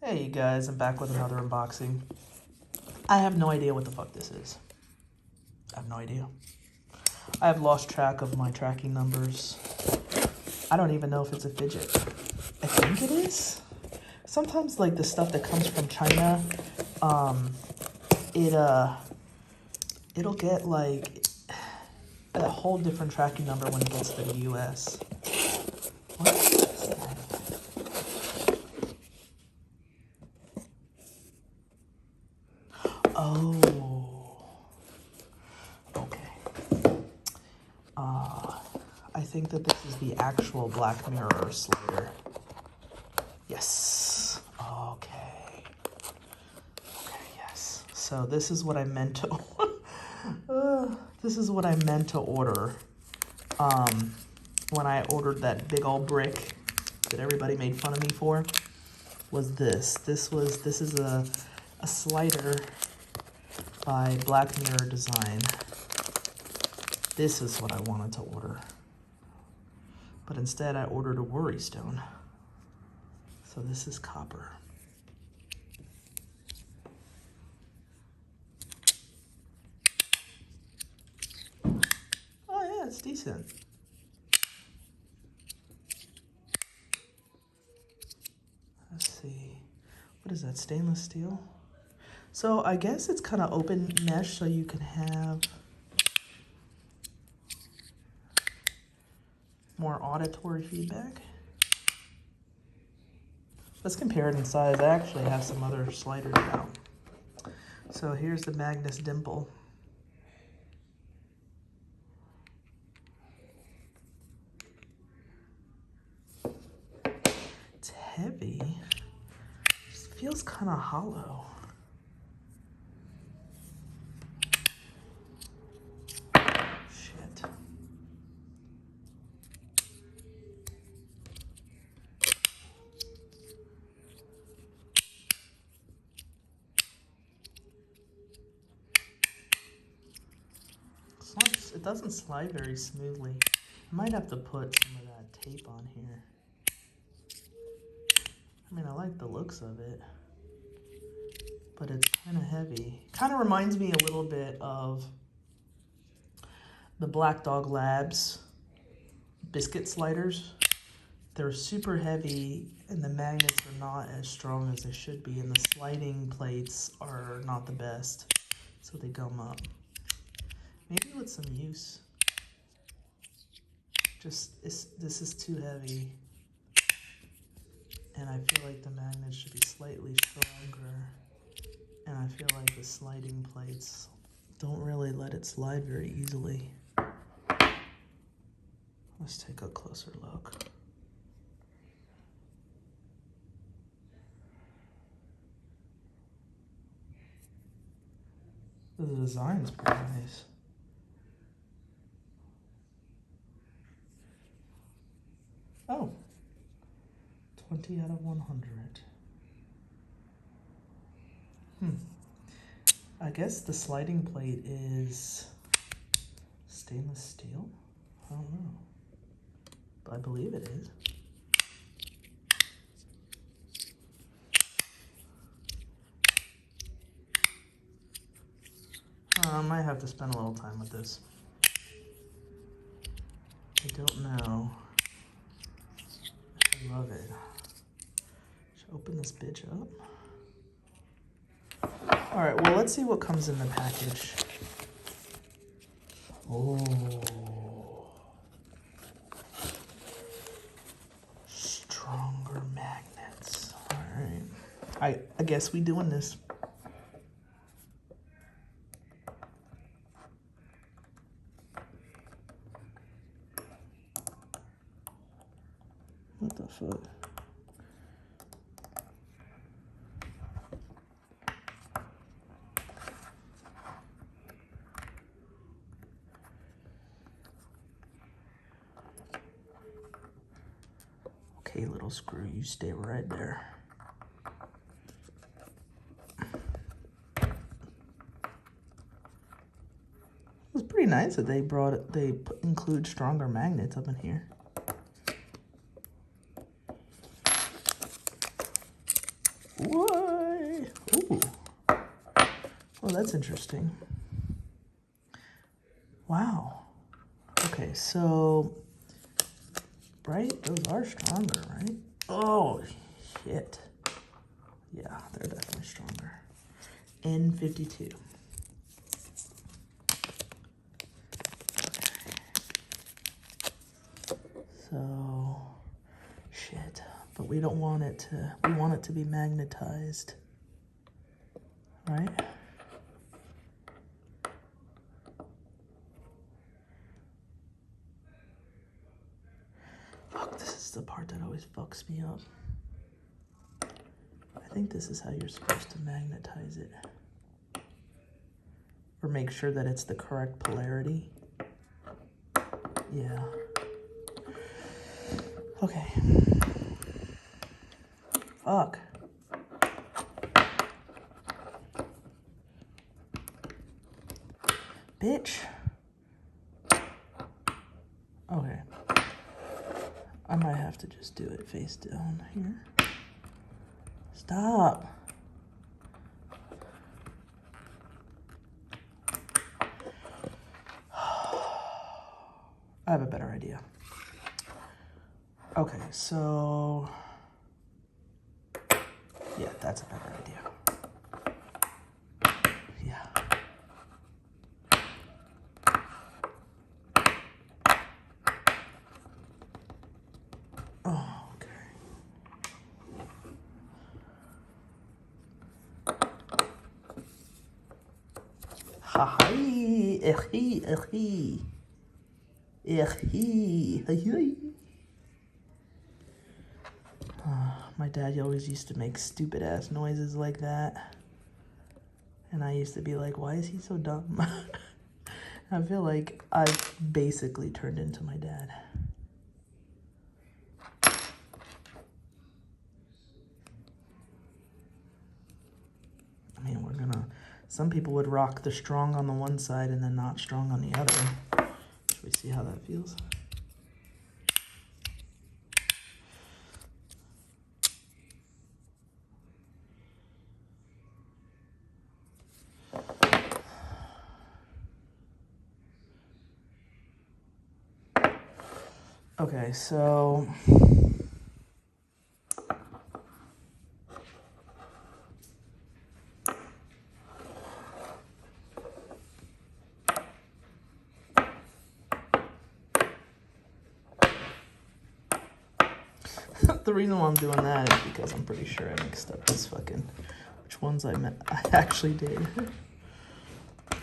Hey you guys, I'm back with another unboxing. I have no idea what the fuck this is. I have no idea. I have lost track of my tracking numbers. I don't even know if it's a fidget. I think it is. Sometimes like the stuff that comes from China, it'll get like a whole different tracking number when it gets to the US. What is that? Oh, okay. I think that this is the actual Black Mirror slider. Yes. Okay. Okay, yes. So this is what I meant to order. When I ordered that big old brick that everybody made fun of me for, was this. This is a slider by Black Mirror Design. This is what I wanted to order. But instead I ordered a worry stone. So this is copper. Oh yeah, it's decent. Let's see. What is that, stainless steel? So I guess it's kind of open mesh, so you can have more auditory feedback. Let's compare it in size. I actually have some other sliders out. So here's the Magnus Dimple. It's heavy. Just feels kind of hollow. Shit. It doesn't slide very smoothly. I might have to put some of that tape on here. I mean, I like the looks of it, but it's kind of heavy. Kind of reminds me a little bit of the Black Dog Labs biscuit sliders. They're super heavy and the magnets are not as strong as they should be, and the sliding plates are not the best, so they gum up. Maybe with some use. This is too heavy, and I feel like the magnets should be slightly stronger, and I feel like the sliding plates don't really let it slide very easily. Let's take a closer look. The design's pretty nice. Oh, 20 out of 100. I guess the sliding plate is stainless steel? I don't know, but I believe it is. I might have to spend a little time with this. I don't know. I love it. Should I open this bitch up? Alright, well, let's see what comes in the package. Oh. Stronger magnets. Alright. I guess we doing this. What the fuck? Okay, little screw, you stay right there. It's pretty nice that they include stronger magnets up in here. What? Ooh. Oh, that's interesting. Wow. Okay, so, right? Those are stronger, right? Oh, shit. Yeah, they're definitely stronger. N52. So, shit. But we don't want it to, we want it to be magnetized, right? Fuck, this is the part that always fucks me up. I think this is how you're supposed to magnetize it. Or make sure that it's the correct polarity. Yeah. Okay. Fuck. Bitch. Okay. I might have to just do it face down here. Stop. I have a better idea. Okay, so... yeah, that's a better idea. Yeah. Oh, okay. Ha-hi, echi, echi. Echi, hi-hi. My dad always used to make stupid ass noises like that. And I used to be like, why is he so dumb? I feel like I've basically turned into my dad. I mean, we're gonna, some people would rock the strong on the one side and then not strong on the other. Should we see how that feels? Okay, so the reason why I'm doing that is because I'm pretty sure I mixed up this fucking, which ones I actually did.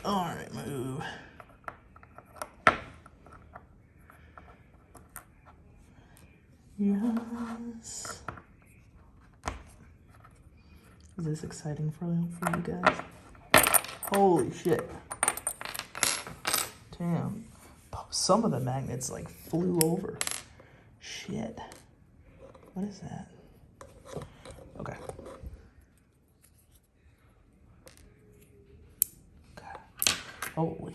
All right, move. Yes. Is this exciting for you guys? Holy shit. Damn. Some of the magnets like flew over. Shit. What is that? Okay. Okay. Holy.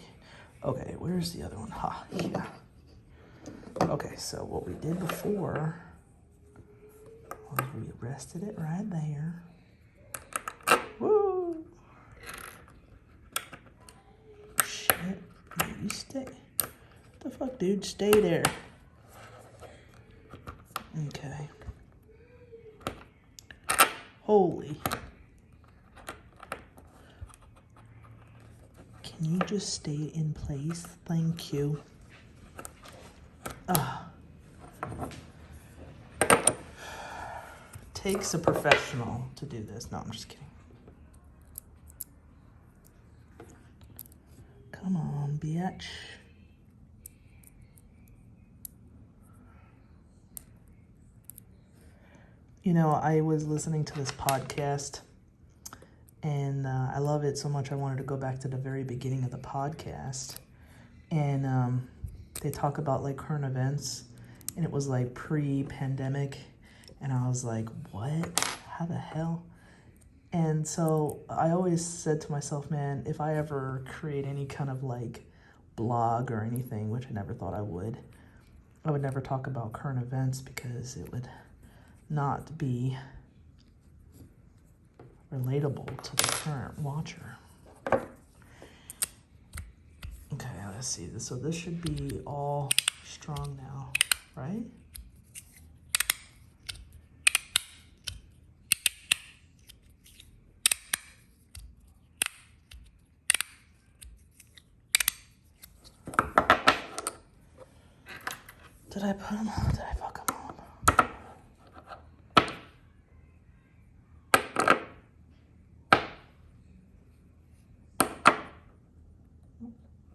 Okay, where's the other one? Ha, yeah. Okay, so what we did before was we rested it right there. Woo! Shit. No, you stay. What the fuck, dude? Stay there. Okay. Holy. Can you just stay in place? Thank you. Takes a professional to do this. No, I'm just kidding. Come on, bitch. You know, I was listening to this podcast, and I love it so much I wanted to go back to the very beginning of the podcast. And they talk about, like, current events, and it was, like, pre-pandemic. And I was like, what? How the hell? And so I always said to myself, man, if I ever create any kind of, like, blog or anything, which I never thought I would never talk about current events because it would not be relatable to the current watcher. Okay, let's see. So this should be all strong now, right? Did I put them on? Did I fuck them up?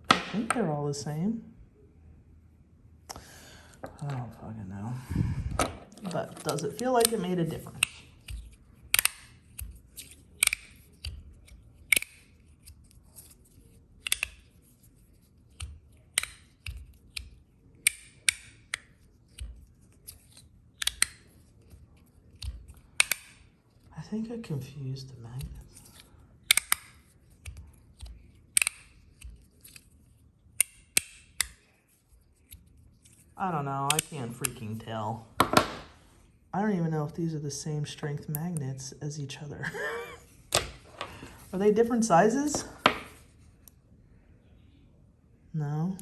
I think they're all the same. I don't fucking know. But does it feel like it made a difference? I think I confused the magnets. I don't know, I can't freaking tell. I don't even know if these are the same strength magnets as each other. Are they different sizes? No.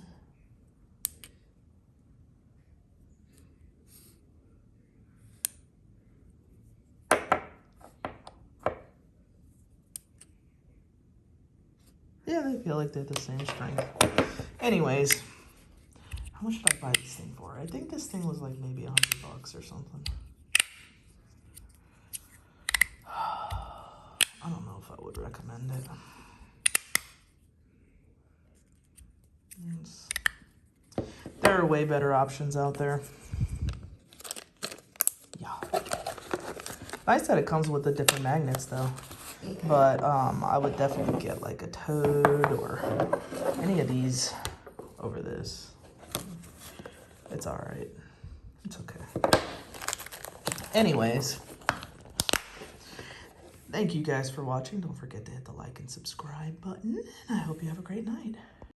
Yeah, they feel like they're the same strength. Anyways, how much did I buy this thing for? I think this thing was like maybe $100 or something. I don't know if I would recommend it. There are way better options out there. Yeah. Nice that it comes with the different magnets though. But I would definitely get like a Toad or any of these over this. It's all right. It's okay. Anyways, thank you guys for watching. Don't forget to hit the like and subscribe button. And I hope you have a great night.